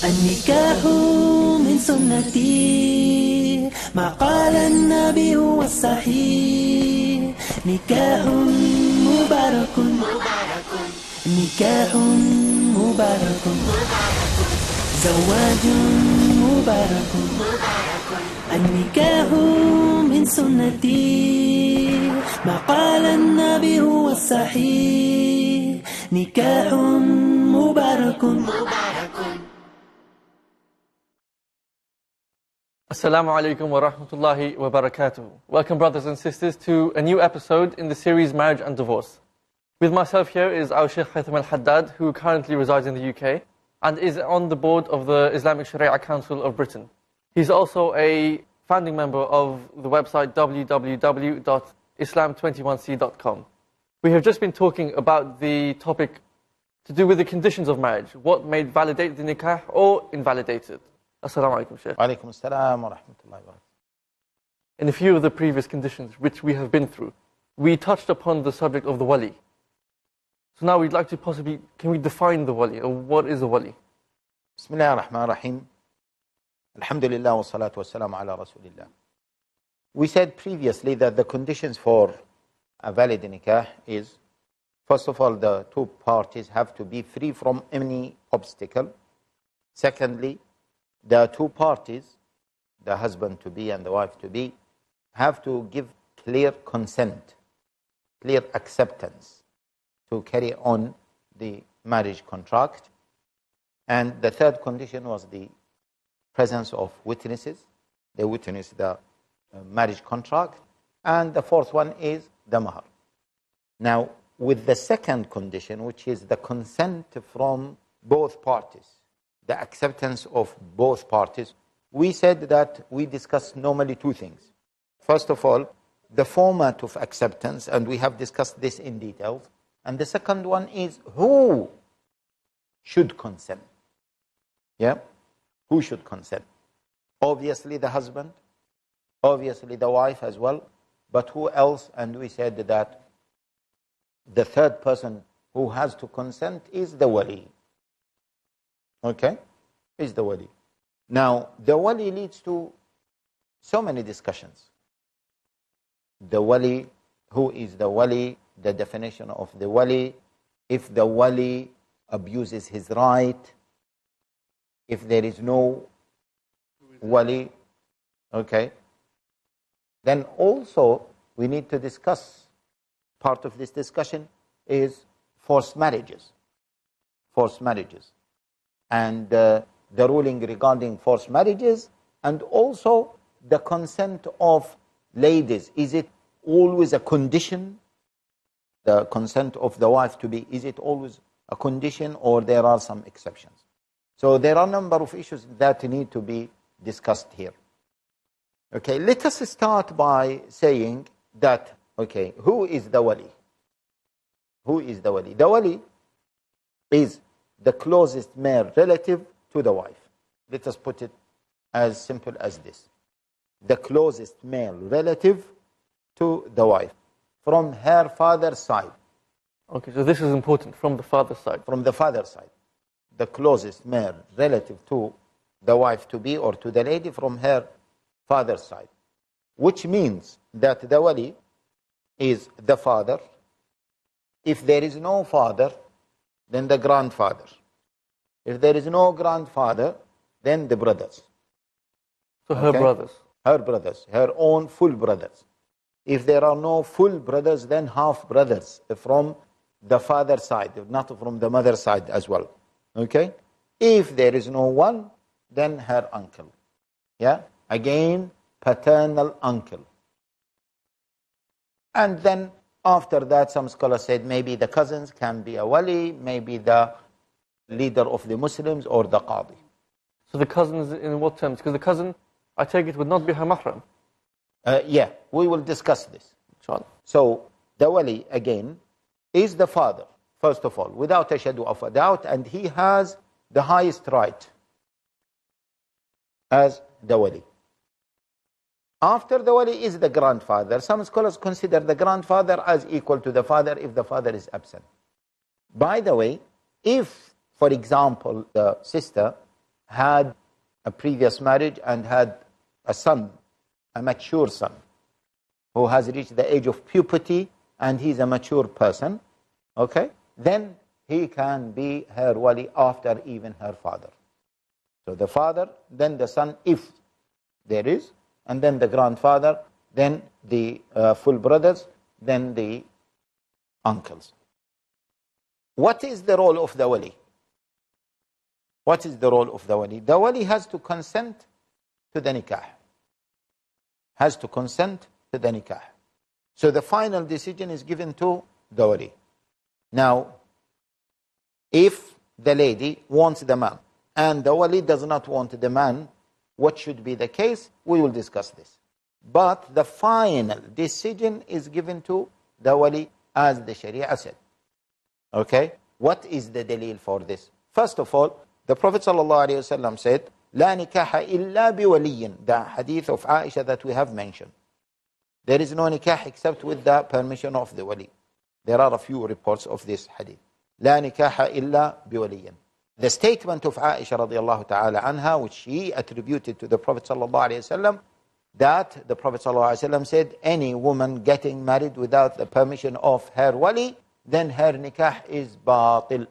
النكاح من سنتي ما قال النبي هو الصحيح نكاح مبارك نكاح مبارك زواج مبارك النكاح من سنتي ما قال النبي هو الصحيح نكاح مبارك Assalamu alaikum wa rahmatullahi wa barakatuh. Welcome brothers and sisters to a new episode in the series Marriage and Divorce. With myself here is our Sheikh Haitham Al Haddad, who currently resides in the UK and is on the board of the Islamic Sharia Council of Britain. He's also a founding member of the website www.islam21c.com. We have just been talking about the topic to do with the conditions of marriage, what may validate the nikah or invalidate it. Assalamu alaikum, Shaykh. Wa alaikum assalam wa rahmatullahi wa barakatuh. In a few of the previous conditions which we have been through, we touched upon the subject of the wali. So now we'd like to possibly, can we define the wali, or what is a wali? Bismillah ar-Rahman ar-Rahim. Alhamdulillah wa salatu wa salam ala Rasulillah. We said previously that the conditions for a valid nikah is, first of all, the two parties have to be free from any obstacle. Secondly, the two parties, the husband-to-be and the wife-to-be, have to give clear consent, clear acceptance to carry on the marriage contract. And the third condition was the presence of witnesses. They witness the marriage contract. And the fourth one is the mahar. Now, with the second condition, which is the consent from both parties, the acceptance of both parties, we said that we discuss normally two things. First of all, the format of acceptance, and we have discussed this in detail. And the second one is who should consent. Yeah? Who should consent? Obviously the husband, obviously the wife as well, but who else? And we said that the third person who has to consent is the wali. Okay? Is the wali. Now, the wali leads to so many discussions. The wali, who is the wali, the definition of the wali, if the wali abuses his right, if there is no wali, okay, then also we need to discuss, part of this discussion is forced marriages. Forced marriages. And the ruling regarding forced marriages, and also the consent of ladies. Is it always a condition? The consent of the wife to be, is it always a condition, or there are some exceptions? So there are a number of issues that need to be discussed here. Okay, let us start by saying that, okay, who is the wali? Who is the wali? The wali is the closest male relative to the wife. Let us put it as simple as this. The closest male relative to the wife from her father's side. Okay, so this is important, from the father's side. From the father's side. The closest male relative to the wife-to-be or to the lady from her father's side. Which means that the wali is the father. If there is no father, then the grandfather. If there is no grandfather, then the brothers. So her brothers. Her brothers, her own full brothers. If there are no full brothers, then half brothers from the father's side, not from the mother's side as well. Okay? If there is no one, then her uncle. Yeah? Again, paternal uncle. And then after that, some scholars said maybe the cousins can be a wali, maybe the leader of the Muslims or the qadi. So the cousins in what terms? Because the cousin, I take it, would not be her mahram. Yeah, we will discuss this. Inshallah. So the wali, again, is the father, first of all, without a shadow of a doubt, and he has the highest right as the wali. After the wali is the grandfather. Some scholars consider the grandfather as equal to the father if the father is absent. By the way, if, for example, the sister had a previous marriage and had a son, a mature son, who has reached the age of puberty and he's a mature person, okay, then he can be her wali after even her father. So the father, then the son, if there is, and then the grandfather, then the full brothers, then the uncles. What is the role of the wali? What is the role of the wali? The wali has to consent to the nikah. Has to consent to the nikah. So the final decision is given to the wali. Now, if the lady wants the man and the wali does not want the man, what should be the case? We will discuss this. But the final decision is given to the wali as the Sharia said. Okay? What is the dalil for this? First of all, the Prophet ﷺ said, لا نكاح إلا بولي. The hadith of Aisha that we have mentioned. There is no nikah except with the permission of the wali. There are a few reports of this hadith. لا نكاح إلا بولي. The statement of Aisha radiallahu ta'ala anha, which she attributed to the Prophet ﷺ, that the Prophet ﷺ said, any woman getting married without the permission of her wali, then her nikah is batil.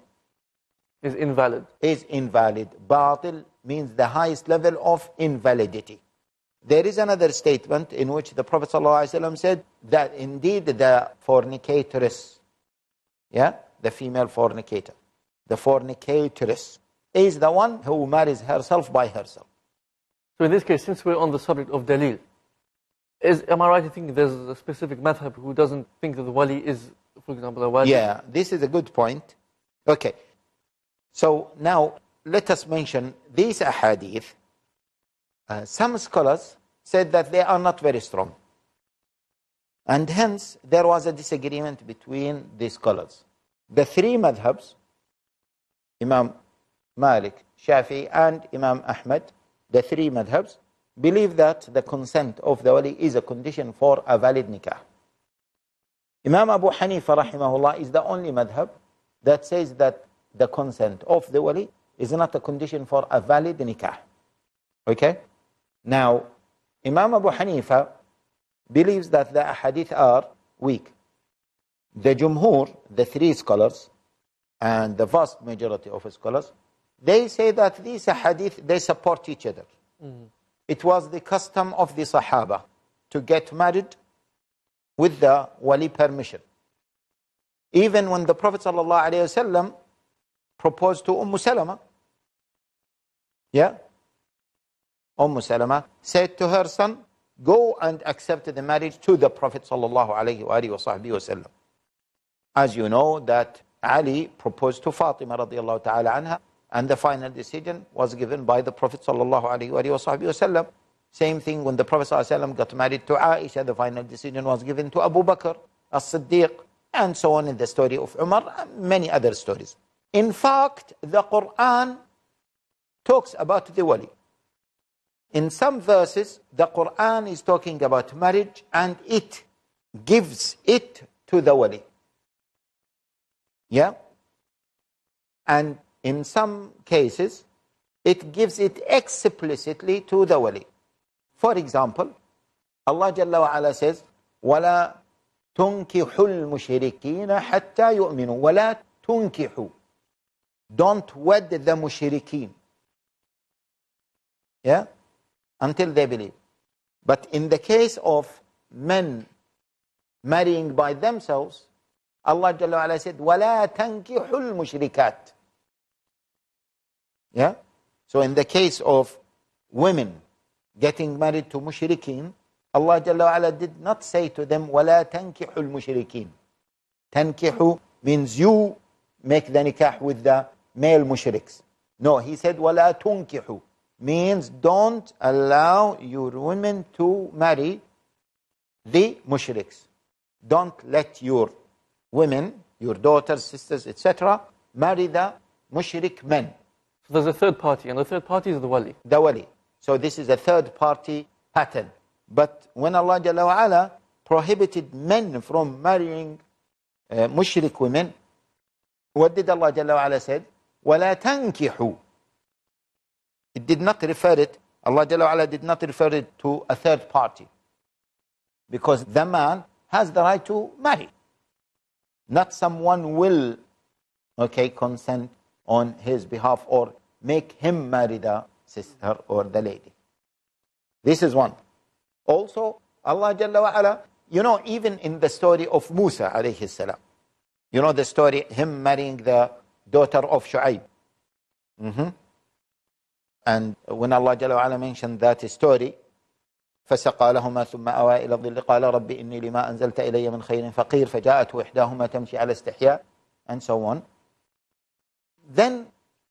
Is invalid. Is invalid. Batil means the highest level of invalidity. There is another statement in which the Prophet ﷺ said that indeed the fornicatress, the female fornicator, the fornicatress is the one who marries herself by herself. So in this case, since we're on the subject of dalil, am I right to think there's a specific madhab who doesn't think that the wali is, for example, a wali? Yeah, this is a good point. Okay. So now let us mention these ahadith. Some scholars said that they are not very strong. And hence, there was a disagreement between the scholars. The three madhabs, Imam Malik, Shafi, and Imam Ahmad, the three madhabs, believe that the consent of the wali is a condition for a valid nikah. Imam Abu Hanifa, rahimahullah, is the only madhab that says that the consent of the wali is not a condition for a valid nikah. Okay? Now, Imam Abu Hanifa believes that the hadith are weak. The Jumhur, the three scholars, and the vast majority of scholars, they say that these hadith, they support each other. It was the custom of the Sahaba to get married with the wali permission. Even when the Prophet ﷺ proposed to Salama, Salama said to her son, go and accept the marriage to the Prophet ﷺ. As you know, that Ali proposed to Fatima radiallahu ta'ala anha, and the final decision was given by the Prophet ﷺ. Same thing when the Prophet ﷺ got married to Aisha, the final decision was given to Abu Bakr as-Siddiq, and so on in the story of Umar, and many other stories. In fact, the Quran talks about the wali. In some verses, the Quran is talking about marriage and it gives it to the wali. And in some cases, it gives it explicitly to the wali. For example, Allah Jalla wa Ala says, وَلَا تُنْكِحُ الْمُشْرِكِينَ حَتَّى يُؤْمِنُوا وَلَا تُنْكِحُوا. Don't wed the mushrikeen. Until they believe. But in the case of men marrying by themselves, Allah Jalla wa Ala said, وَلَا تَنْكِحُ الْمُشْرِكَاتِ. So in the case of women getting married to mushrikeen, Allah Jalla wa Ala did not say to them, وَلَا تَنْكِحُ الْمُشْرِكِينَ. Tankihu means you make the nikah with the male mushriks. No, he said, وَلَا تُنْكِحُ. Means don't allow your women to marry the mushriks. Don't let your women, your daughters, sisters, etc., marry the mushrik men. So there's a third party, and the third party is the wali. The wali. So this is a third party pattern. But when Allah Jalla wa Ala prohibited men from marrying mushrik women, what did Allah Jalla wa Ala say? وَلَا تَنْكِحُوا. It did not refer it, Allah Jalla wa'ala did not refer it to a third party. Because the man has the right to marry. Not someone will, consent on his behalf or make him marry the sister or the lady. This is one. Also, Allah Jalla wa'ala, even in the story of Musa alayhi salam, the story, him marrying the daughter of Shu'aib. And when Allah Jalla wa'ala mentioned that story, فسقى لهما ثم أوى إلى الظل قال رب إني لما أنزلت إلي من خير فقير فجاءته إحداهما تمشي على استحياء, and so on. Then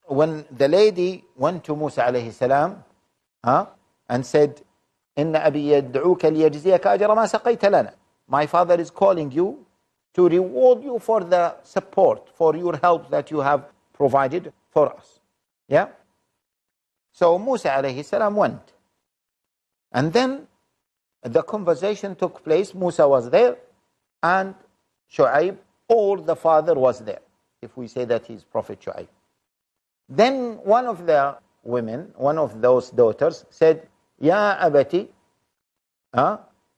when the lady went to Musa alayhi salam and said, إن أبي يدعوك ليجزيك أجر ما سقيت لنا, my father is calling you to reward you for the support, for your help that you have provided for us. Yeah? So Musa alayhi salam went. And then the conversation took place. Musa was there and Shu'aib, or the father was there, if we say that he's Prophet Shu'aib. Then one of the women, one of those daughters said, يا أبتي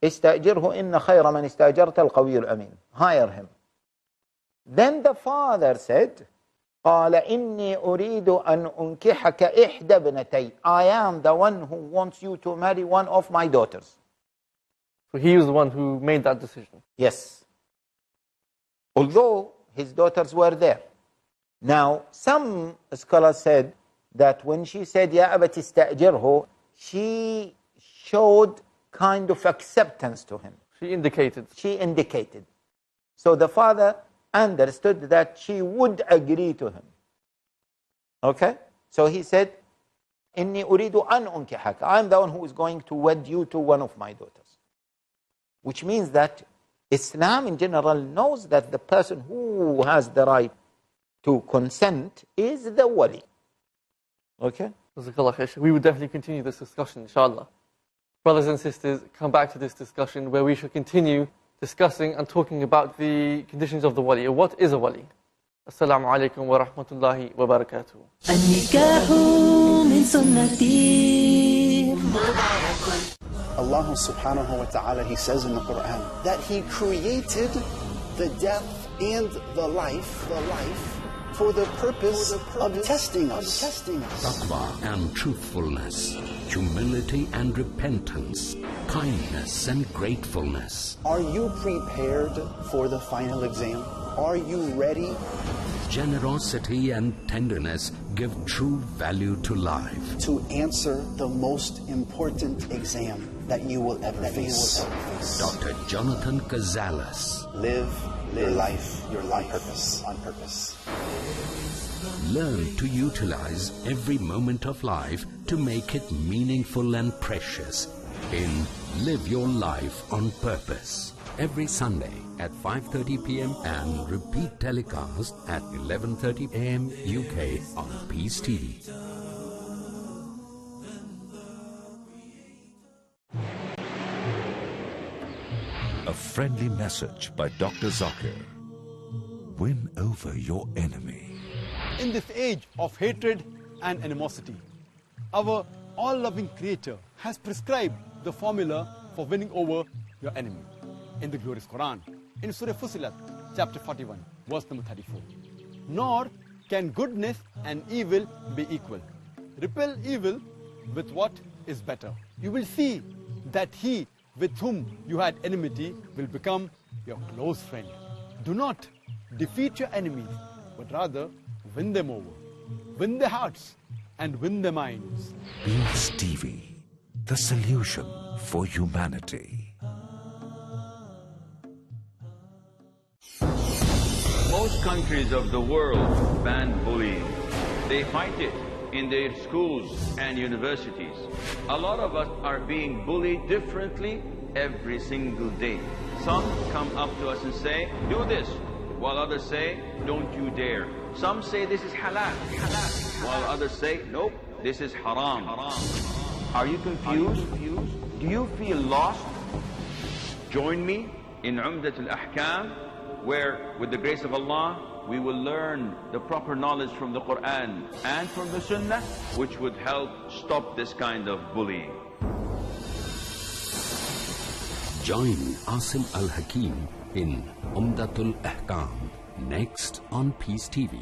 استأجره إن خير من استأجرت القوي الأمين. Hire him. Then the father said, قال إني أريد أن أنكحك إحدى ابنتي. I am the one who wants you to marry one of my daughters. So he was the one who made that decision. Yes. Although his daughters were there. Now, some scholars said that when she said, يا أبت استأجره, she showed kind of acceptance to him. She indicated. So the father understood that she would agree to him. Okay? So he said, إني أريد أن أنكحك. I'm the one who is going to wed you to one of my daughters. Which means that Islam in general knows that the person who has the right to consent is the wali. Okay? We will definitely continue this discussion, inshallah. Brothers and sisters, come back to this discussion where we should continue discussing and talking about the conditions of the wali. What is a wali? Assalamu alaikum wa rahmatullahi wa barakatuh. النكاح من سنتي. Allah subhanahu wa ta'ala, He says in the Quran that He created the death and the life for the purpose of testing us. Taqwa and truthfulness, humility and repentance, kindness and gratefulness. Are you prepared for the final exam? Are you ready? Generosity and tenderness give true value to life. To answer the most important exam that you will ever face. Dr. Jonathan Gonzalez. Live your life on purpose. Learn to utilize every moment of life to make it meaningful and precious in Live Your Life on Purpose. Every Sunday at 5:30 p.m. and repeat telecast at 11:30 a.m. UK on Peace TV. A friendly message by Dr. Zakir. Win over your enemy. In this age of hatred and animosity, our all-loving Creator has prescribed the formula for winning over your enemy. In the glorious Quran, in Surah Fussilat, chapter 41, verse number 34. Nor can goodness and evil be equal. Repel evil with what is better. You will see that he with whom you had enmity will become your close friend. Do not defeat your enemies, but rather win them over. Win their hearts and win their minds. Peace TV, the solution for humanity. Most countries of the world ban bullying. They fight it in their schools and universities. A lot of us are being bullied differently every single day. Some come up to us and say, do this, while others say, don't you dare. Some say this is halal, while others say, nope, this is haram. Are you confused? Do you feel lost? Join me in Umdat al-Ahkam, where with the grace of Allah, we will learn the proper knowledge from the Quran and from the Sunnah, which would help stop this kind of bullying. Join Asim Al Hakim in Umdatul Ahkam next on Peace TV.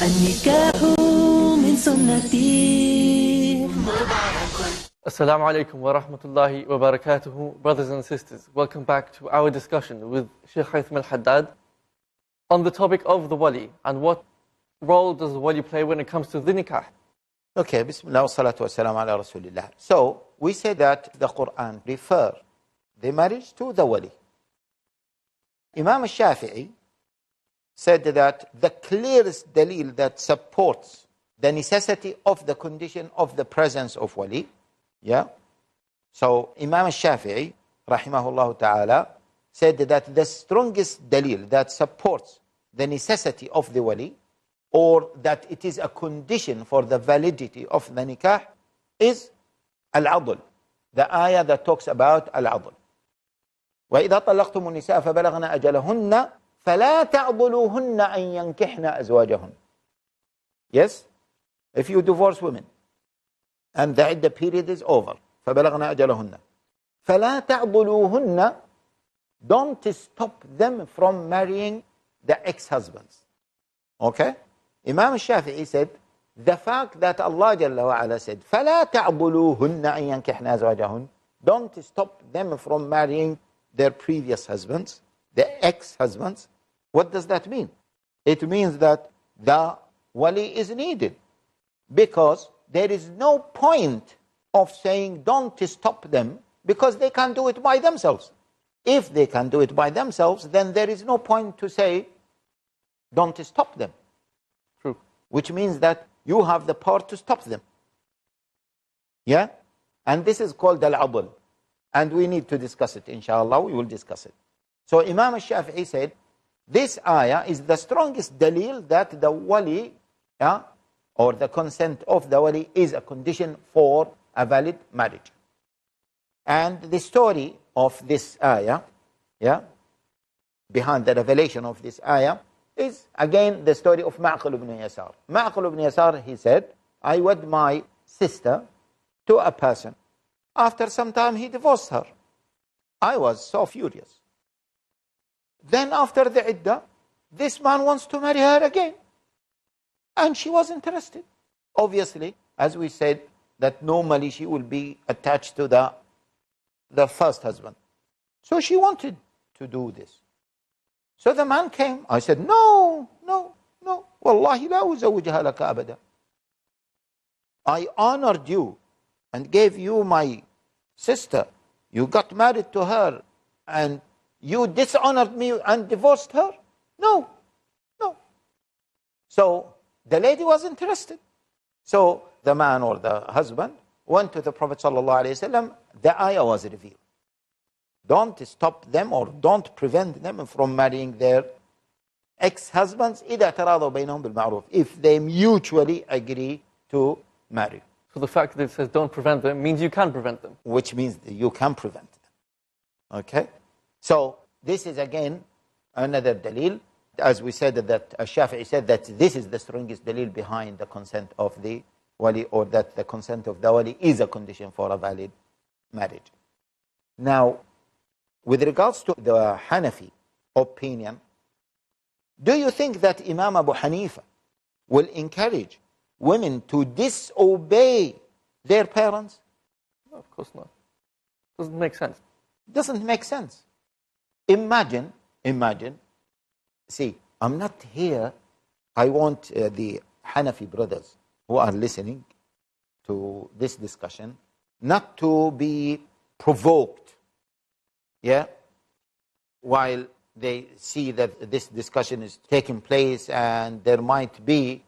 النكاح من سنتي مبارك. Assalamu alaikum wa rahmatullahi wa barakatuhu. Brothers and sisters, welcome back to our discussion with Sheikh Haitham Al Haddad on the topic of the wali and what role does the wali play when it comes to the nikah. Okay, Bismillah wa salatu wa salam ala Rasulillah. So, we say that the Quran refers the marriage to the wali. Imam al-Shafi'i said that the clearest dalil that supports the necessity of the condition of the presence of wali, so Imam al-Shafi'i, rahimahullah ta'ala, said that the strongest dalil that supports the necessity of the wali, or that it is a condition for the validity of the nikah, is al-adl, the ayah that talks about al-adl. وَإِذَا طَلَّقْتُمُ النِّسَاءَ فَبَلَغْنَ أَجَلَهُنَّ فَلَا تَعْضُلُوهُنَّ أَن يَنكِحْنَ أَزْوَاجَهُنَّ. Yes? If you divorce women and the iddah period is over, فَبَلَغْنَ أَجَلَهُنَّ فَلَا تَعْضُلُوهُنَّ, don't stop them from marrying the ex-husbands. Okay? Imam Shafi'i said, the fact that Allah Jalla wa Ala said, فَلَا تَعْضُلُوهُنَّ أَن يَنكِحْنَ أَزْوَاجَهُنَّ, don't stop them from marrying their previous husbands, the ex-husbands. What does that mean? It means that the wali is needed, because there is no point of saying don't stop them, because they can do it by themselves. If they can do it by themselves, then there is no point to say don't stop them. True. Which means that you have the power to stop them. Yeah? And this is called al-adl. And we need to discuss it, inshallah, we will discuss it. So Imam al-Shafi'i said, this ayah is the strongest dalil that the wali, or the consent of the wali, is a condition for a valid marriage. And the story of this ayah, behind the revelation of this ayah, is again the story of Ma'qil ibn Yasar. Ma'qil ibn Yasar, he said, I wed my sister to a person. After some time, he divorced her. I was so furious. Then after the iddah, this man wants to marry her again. And she was interested. Obviously, as we said, that normally she will be attached to the first husband. So she wanted to do this. So the man came. I said, no. Wallahi la uzawwijha laka abada. I honored you and gave you my sister. You got married to her and you dishonored me and divorced her? No. So the lady was interested. So the man or the husband went to the Prophet ﷺ. The ayah was revealed. Don't stop them or don't prevent them from marrying their ex-husbands إِذَا تَرَاضَوْا بَيْنَهُمْ بِالْمَعْرُوفِ, if they mutually agree to marry. So the fact that it says don't prevent them means you can prevent them. Which means that you can prevent them. Okay? So this is again another dalil. As we said, that Shafi'i said that this is the strongest dalil behind the consent of the wali, or that the consent of the wali is a condition for a valid marriage. Now, with regards to the Hanafi opinion, do you think that Imam Abu Hanifa will encourage women to disobey their parents? No, of course not. Doesn't make sense. Doesn't make sense. Imagine, see, I'm not here, I want the Hanafi brothers who are listening to this discussion not to be provoked, while they see that this discussion is taking place and there might be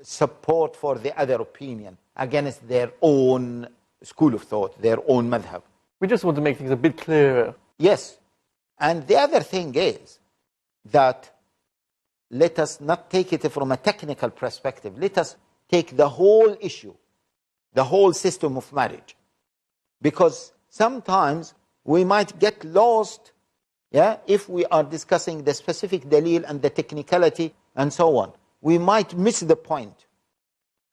support for the other opinion against their own school of thought, their own madhab. We just want to make things a bit clearer. Yes. And the other thing is that let us not take it from a technical perspective. Let us take the whole issue, the whole system of marriage. Because sometimes we might get lost, if we are discussing the specific dalil and the technicality and so on. We might miss the point.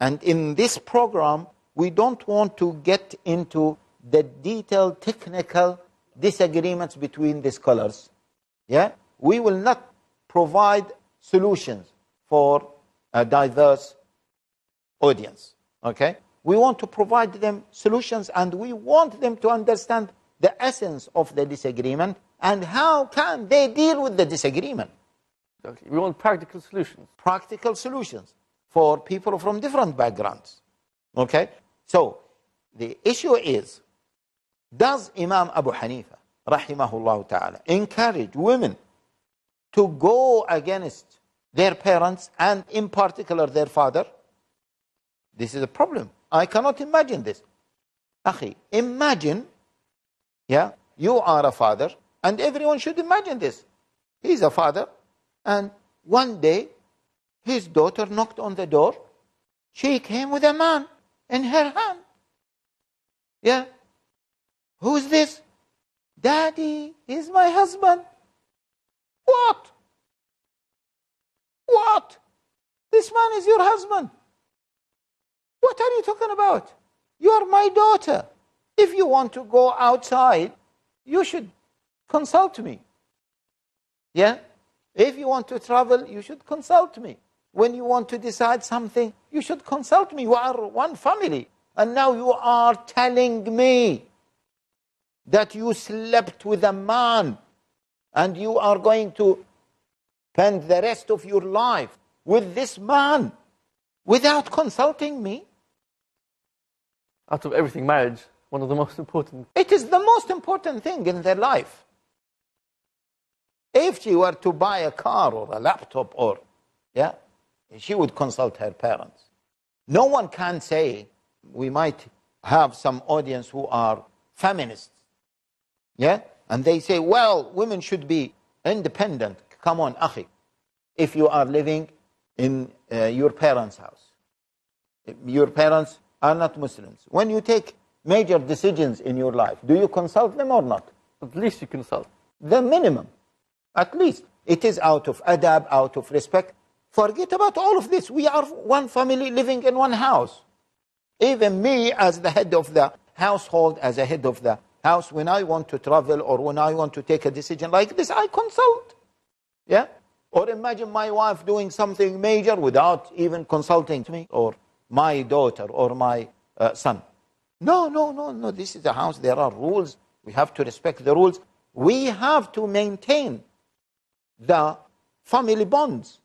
And in this program, we don't want to get into the detailed technical disagreements between the scholars. Yeah? We will not provide solutions for a diverse audience. Okay? We want to provide them solutions, and we want them to understand the essence of the disagreement and how can they deal with the disagreement. Okay. We want practical solutions. Practical solutions for people from different backgrounds. Okay? So, the issue is, does Imam Abu Hanifa, rahimahullah ta'ala, encourage women to go against their parents and in particular their father? This is a problem. I cannot imagine this. Akhi, imagine, yeah, you are a father, and everyone should imagine this. He's a father, and one day his daughter knocked on the door. She came with a man in her hand. Yeah. Who's this? Daddy, he's my husband. What? What? This man is your husband. What are you talking about? You are my daughter. If you want to go outside, you should consult me. Yeah? If you want to travel, you should consult me. When you want to decide something, you should consult me. You are one family. And now you are telling me that you slept with a man and you are going to spend the rest of your life with this man without consulting me? Out of everything, marriage, one of the most important. It is the most important thing in their life. If she were to buy a car or a laptop or, yeah, she would consult her parents. No one can say, we might have some audience who are feminists, yeah, and they say, well, women should be independent. Come on, akhi. If you are living in your parents' house, your parents are not Muslims. When you take major decisions in your life, do you consult them or not? At least you consult. The minimum. At least. It is out of adab, out of respect. Forget about all of this. We are one family living in one house. Even me as the head of the household, as a head of the house, when I want to travel or when I want to take a decision like this, I consult. Yeah? Or imagine my wife doing something major without even consulting me or my daughter or my son. No. This is a house. There are rules. We have to respect the rules. We have to maintain the family bonds.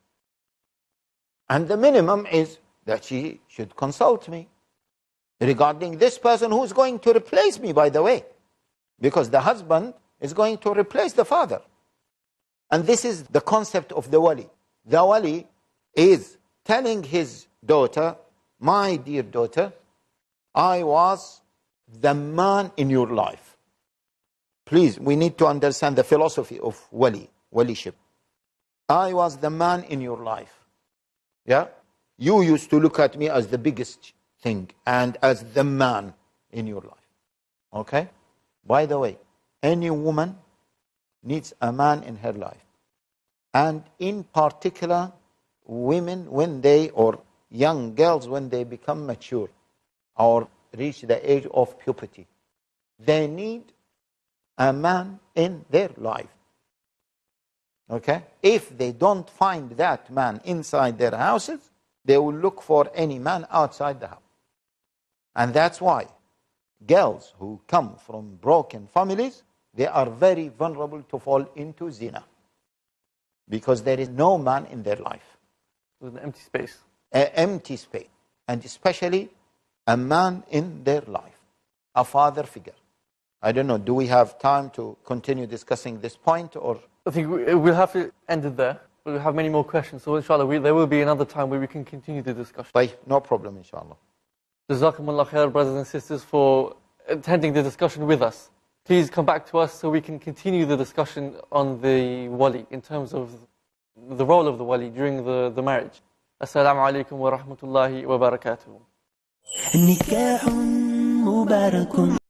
And the minimum is that she should consult me regarding this person who is going to replace me, by the way. Because the husband is going to replace the father. And this is the concept of the wali. The wali is telling his daughter, my dear daughter, I was the man in your life. Please, we need to understand the philosophy of waliship. I was the man in your life. Yeah? You used to look at me as the biggest thing and as the man in your life. Okay? By the way, any woman needs a man in her life. And in particular, women when they, or young girls when they become mature or reach the age of puberty, they need a man in their life. Okay? If they don't find that man inside their houses, they will look for any man outside the house. And that's why girls who come from broken families, they are very vulnerable to fall into zina. Because there is no man in their life. With an empty space. An empty space. And especially a man in their life. A father figure. I don't know, do we have time to continue discussing this point or? I think we'll have to end it there. We'll have many more questions. So inshallah, there will be another time where we can continue the discussion. No problem, inshallah. Jazakumullah khair, brothers and sisters, for attending the discussion with us. Please come back to us so we can continue the discussion on the wali in terms of the role of the wali during the marriage. Assalamu alaikum wa rahmatullahi wa barakatuh. نكاح مبارك